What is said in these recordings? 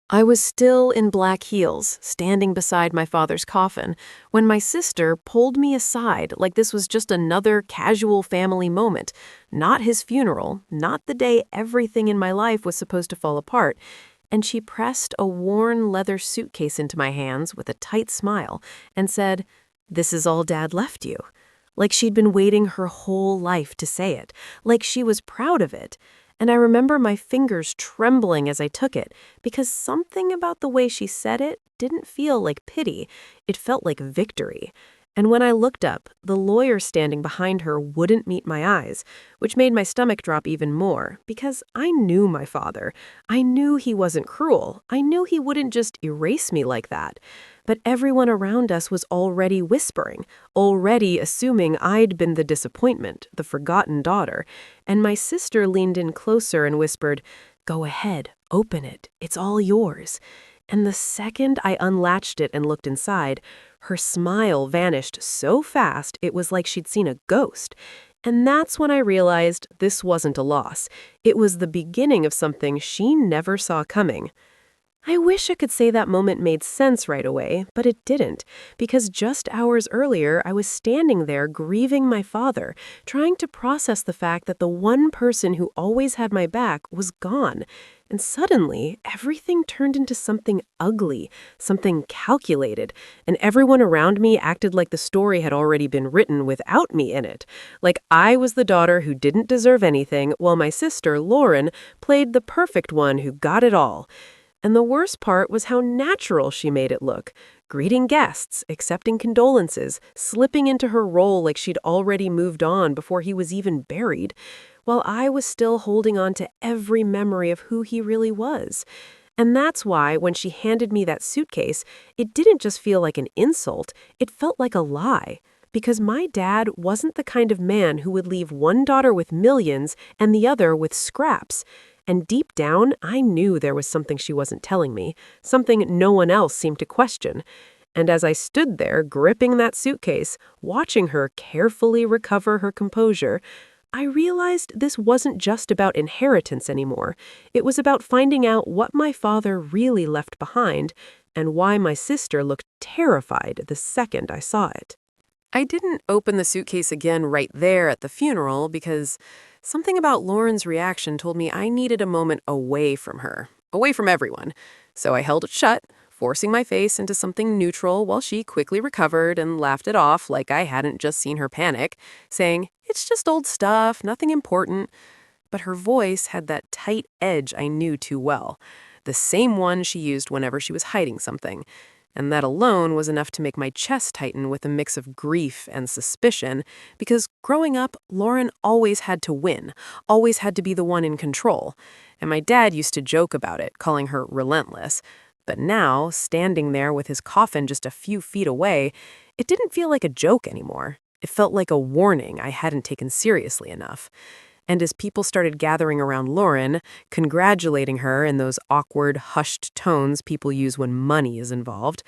I was still in black heels, standing beside my father's coffin, when my sister pulled me aside like this was just another casual family moment, not his funeral, not the day everything in my life was supposed to fall apart, and she pressed a worn leather suitcase into my hands with a tight smile and said, "This is all Dad left you." Like she'd been waiting her whole life to say it, like she was proud of it. And I remember my fingers trembling as I took it, because something about the way she said it didn't feel like pity. It felt like victory. And when I looked up, the lawyer standing behind her wouldn't meet my eyes, which made my stomach drop even more, because I knew my father. I knew he wasn't cruel. I knew he wouldn't just erase me like that. But everyone around us was already whispering, already assuming I'd been the disappointment, the forgotten daughter. And my sister leaned in closer and whispered, "Go ahead, open it. It's all yours." And the second I unlatched it and looked inside, her smile vanished so fast it was like she'd seen a ghost. And that's when I realized this wasn't a loss. It was the beginning of something she never saw coming. I wish I could say that moment made sense right away, but it didn't, because just hours earlier I was standing there grieving my father, trying to process the fact that the one person who always had my back was gone. And suddenly, everything turned into something ugly, something calculated, and everyone around me acted like the story had already been written without me in it. Like I was the daughter who didn't deserve anything, while my sister, Lauren, played the perfect one who got it all. And the worst part was how natural she made it look. Greeting guests, accepting condolences, slipping into her role like she'd already moved on before he was even buried, while I was still holding on to every memory of who he really was. And that's why, when she handed me that suitcase, it didn't just feel like an insult, it felt like a lie. Because my dad wasn't the kind of man who would leave one daughter with millions and the other with scraps. And deep down, I knew there was something she wasn't telling me, something no one else seemed to question. And as I stood there, gripping that suitcase, watching her carefully recover her composure, I realized this wasn't just about inheritance anymore. It was about finding out what my father really left behind, and why my sister looked terrified the second I saw it. I didn't open the suitcase again right there at the funeral because something about Lauren's reaction told me I needed a moment away from her, away from everyone. So I held it shut, forcing my face into something neutral while she quickly recovered and laughed it off like I hadn't just seen her panic, saying, "It's just old stuff, nothing important." But her voice had that tight edge I knew too well, the same one she used whenever she was hiding something. And that alone was enough to make my chest tighten with a mix of grief and suspicion, because growing up, Lauren always had to win, always had to be the one in control. And my dad used to joke about it, calling her relentless. But now, standing there with his coffin just a few feet away, it didn't feel like a joke anymore. It felt like a warning I hadn't taken seriously enough. And as people started gathering around Lauren, congratulating her in those awkward, hushed tones people use when money is involved,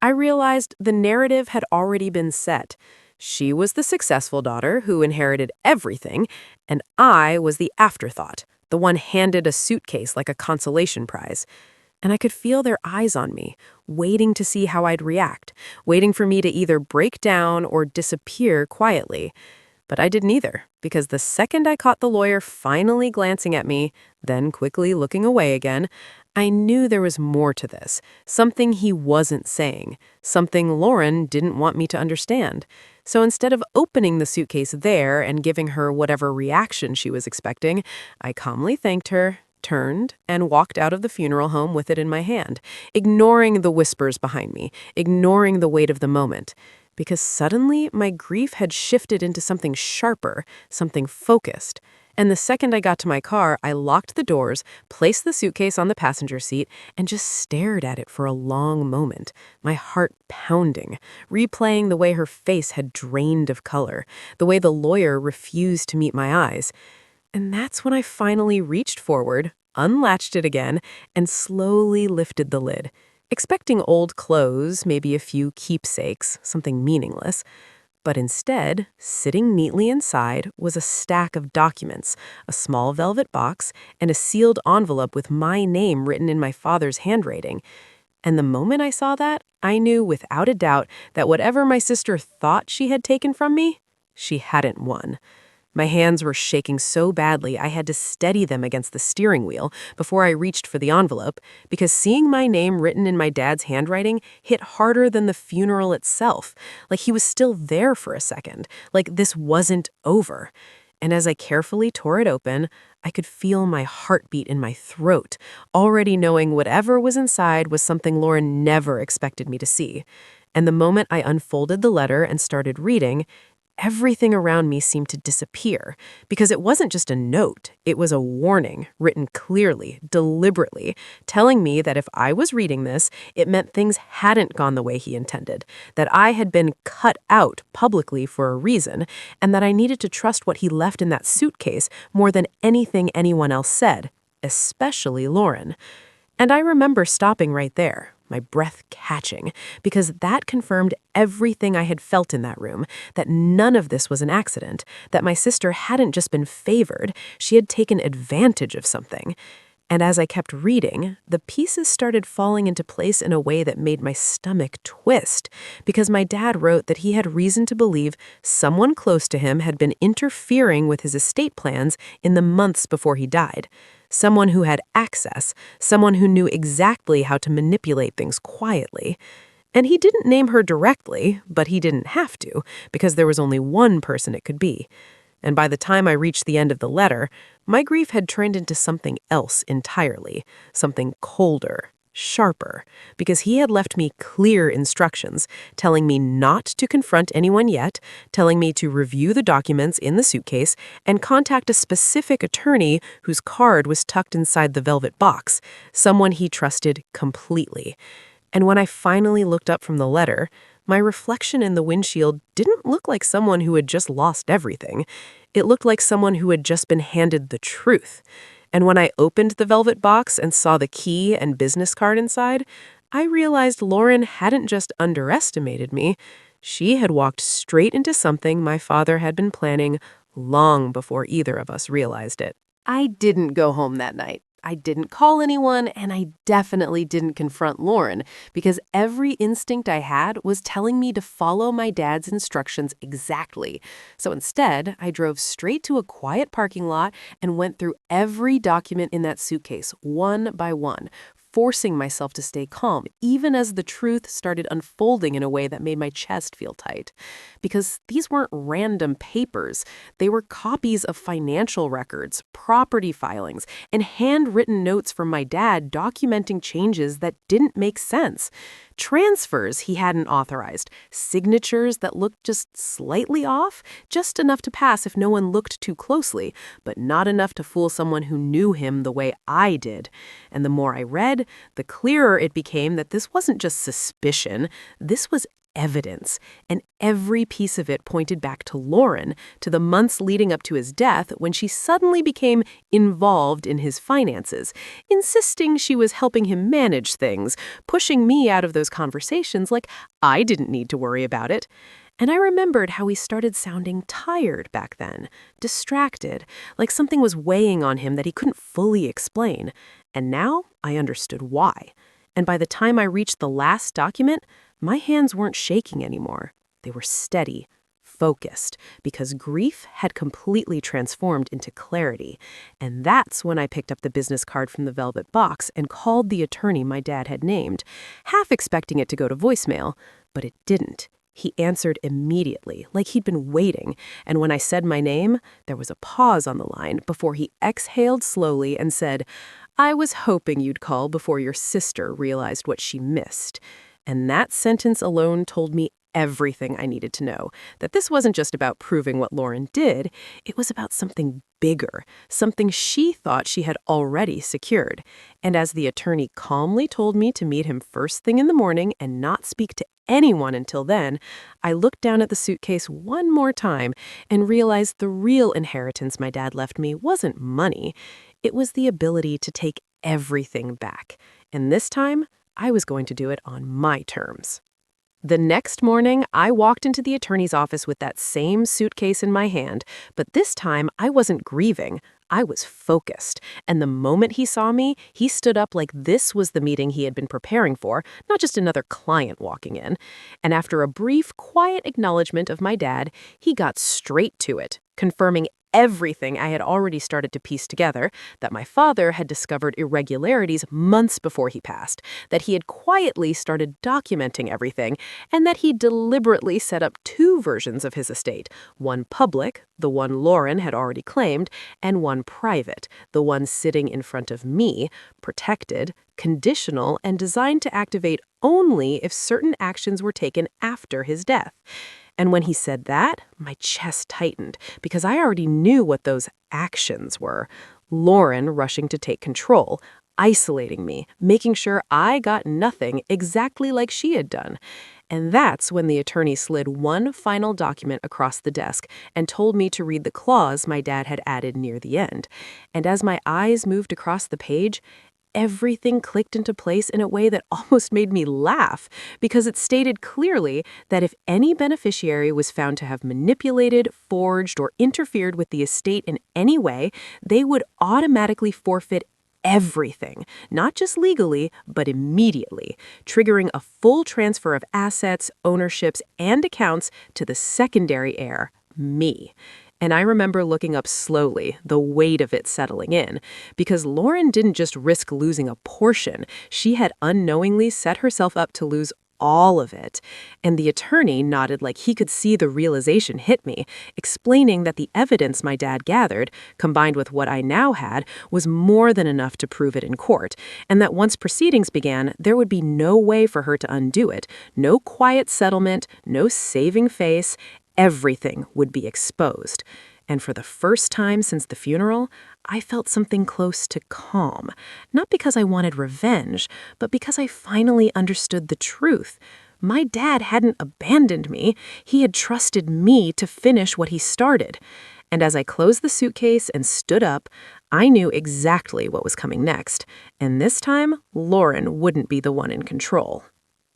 I realized the narrative had already been set. She was the successful daughter who inherited everything, and I was the afterthought, the one handed a suitcase like a consolation prize. And I could feel their eyes on me, waiting to see how I'd react, waiting for me to either break down or disappear quietly. But I didn't either, because the second I caught the lawyer finally glancing at me, then quickly looking away again, I knew there was more to this, something he wasn't saying, something Lauren didn't want me to understand. So instead of opening the suitcase there and giving her whatever reaction she was expecting, I calmly thanked her, turned, and walked out of the funeral home with it in my hand, ignoring the whispers behind me, ignoring the weight of the moment. Because suddenly my grief had shifted into something sharper, something focused. And the second I got to my car, I locked the doors, placed the suitcase on the passenger seat, and just stared at it for a long moment, my heart pounding, replaying the way her face had drained of color, the way the lawyer refused to meet my eyes. And that's when I finally reached forward, unlatched it again, and slowly lifted the lid, expecting old clothes, maybe a few keepsakes, something meaningless. But instead, sitting neatly inside was a stack of documents, a small velvet box, and a sealed envelope with my name written in my father's handwriting. And the moment I saw that, I knew without a doubt that whatever my sister thought she had taken from me, she hadn't won. My hands were shaking so badly I had to steady them against the steering wheel before I reached for the envelope, because seeing my name written in my dad's handwriting hit harder than the funeral itself, like he was still there for a second, like this wasn't over. And as I carefully tore it open, I could feel my heartbeat in my throat, already knowing whatever was inside was something Lauren never expected me to see. And the moment I unfolded the letter and started reading, everything around me seemed to disappear, because it wasn't just a note, it was a warning, written clearly, deliberately, telling me that if I was reading this, it meant things hadn't gone the way he intended, that I had been cut out publicly for a reason, and that I needed to trust what he left in that suitcase more than anything anyone else said, especially Lauren. And I remember stopping right there, my breath catching, because that confirmed everything I had felt in that room, that none of this was an accident, that my sister hadn't just been favored, she had taken advantage of something. And as I kept reading, the pieces started falling into place in a way that made my stomach twist, because my dad wrote that he had reason to believe someone close to him had been interfering with his estate plans in the months before he died. Someone who had access, someone who knew exactly how to manipulate things quietly. And he didn't name her directly, but he didn't have to, because there was only one person it could be. And by the time I reached the end of the letter, my grief had turned into something else entirely, something colder, sharper, because he had left me clear instructions, telling me not to confront anyone yet, telling me to review the documents in the suitcase, and contact a specific attorney whose card was tucked inside the velvet box, someone he trusted completely. And when I finally looked up from the letter, my reflection in the windshield didn't look like someone who had just lost everything. It looked like someone who had just been handed the truth. And when I opened the velvet box and saw the key and business card inside, I realized Lauren hadn't just underestimated me. She had walked straight into something my father had been planning long before either of us realized it. I didn't go home that night. I didn't call anyone, and I definitely didn't confront Lauren, because every instinct I had was telling me to follow my dad's instructions exactly. So instead, I drove straight to a quiet parking lot and went through every document in that suitcase, one by one, forcing myself to stay calm, even as the truth started unfolding in a way that made my chest feel tight. Because these weren't random papers. They were copies of financial records, property filings, and handwritten notes from my dad documenting changes that didn't make sense. Transfers he hadn't authorized, signatures that looked just slightly off, just enough to pass if no one looked too closely, but not enough to fool someone who knew him the way I did. And the more I read, the clearer it became that this wasn't just suspicion, this was evidence, and every piece of it pointed back to Lauren, to the months leading up to his death when she suddenly became involved in his finances, insisting she was helping him manage things, pushing me out of those conversations like I didn't need to worry about it. And I remembered how he started sounding tired back then, distracted, like something was weighing on him that he couldn't fully explain. And now I understood why. And by the time I reached the last document, my hands weren't shaking anymore. They were steady, focused, because grief had completely transformed into clarity. And that's when I picked up the business card from the velvet box and called the attorney my dad had named, half expecting it to go to voicemail, but it didn't. He answered immediately, like he'd been waiting, and when I said my name, there was a pause on the line before he exhaled slowly and said, "I was hoping you'd call before your sister realized what she missed." And that sentence alone told me everything I needed to know, that this wasn't just about proving what Lauren did, it was about something bigger, something she thought she had already secured. And as the attorney calmly told me to meet him first thing in the morning and not speak to anyone until then, I looked down at the suitcase one more time and realized the real inheritance my dad left me wasn't money. It was the ability to take everything back. And this time, I was going to do it on my terms. The next morning, I walked into the attorney's office with that same suitcase in my hand, but this time I wasn't grieving. I was focused. And the moment he saw me, he stood up like this was the meeting he had been preparing for, not just another client walking in. And after a brief, quiet acknowledgement of my dad, he got straight to it, confirming everything I had already started to piece together, that my father had discovered irregularities months before he passed, that he had quietly started documenting everything, and that he deliberately set up two versions of his estate, one public, the one Lauren had already claimed, and one private, the one sitting in front of me, protected, conditional, and designed to activate only if certain actions were taken after his death. And when he said that, my chest tightened, because I already knew what those actions were. Lauren rushing to take control, isolating me, making sure I got nothing exactly like she had done. And that's when the attorney slid one final document across the desk and told me to read the clause my dad had added near the end. And as my eyes moved across the page, everything clicked into place in a way that almost made me laugh, because it stated clearly that if any beneficiary was found to have manipulated, forged, or interfered with the estate in any way, they would automatically forfeit everything, not just legally, but immediately, triggering a full transfer of assets, ownerships, and accounts to the secondary heir, me. And I remember looking up slowly, the weight of it settling in, because Lauren didn't just risk losing a portion, she had unknowingly set herself up to lose all of it. And the attorney nodded like he could see the realization hit me, explaining that the evidence my dad gathered, combined with what I now had, was more than enough to prove it in court, and that once proceedings began, there would be no way for her to undo it, no quiet settlement, no saving face. Everything would be exposed. And for the first time since the funeral, I felt something close to calm. Not because I wanted revenge, but because I finally understood the truth. My dad hadn't abandoned me. He had trusted me to finish what he started. And as I closed the suitcase and stood up, I knew exactly what was coming next. And this time, Lauren wouldn't be the one in control.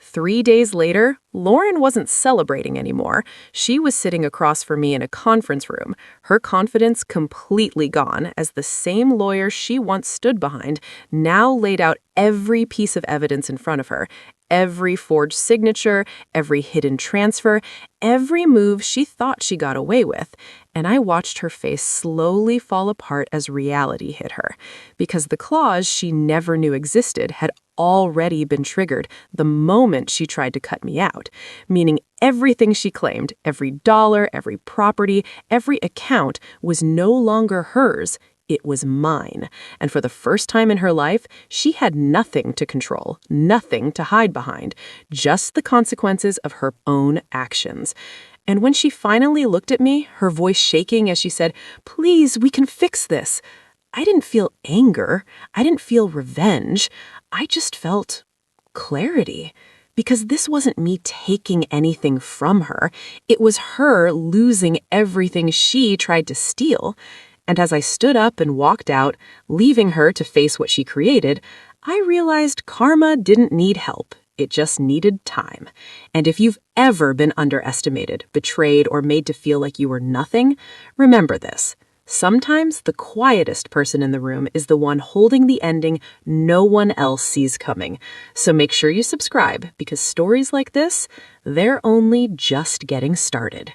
3 days later, Lauren wasn't celebrating anymore. She was sitting across from me in a conference room, her confidence completely gone, as the same lawyer she once stood behind now laid out every piece of evidence in front of her, every forged signature, every hidden transfer, every move she thought she got away with. And I watched her face slowly fall apart as reality hit her, because the clause she never knew existed had already been triggered the moment she tried to cut me out, meaning everything she claimed, every dollar, every property, every account, was no longer hers. It was mine. And for the first time in her life, she had nothing to control, nothing to hide behind, just the consequences of her own actions. And when she finally looked at me, her voice shaking as she said, "Please, we can fix this," I didn't feel anger. I didn't feel revenge. I just felt clarity. Because this wasn't me taking anything from her. It was her losing everything she tried to steal. And as I stood up and walked out, leaving her to face what she created, I realized karma didn't need help. It just needed time. And if you've ever been underestimated, betrayed, or made to feel like you were nothing, remember this. Sometimes the quietest person in the room is the one holding the ending no one else sees coming. So make sure you subscribe, because stories like this, they're only just getting started.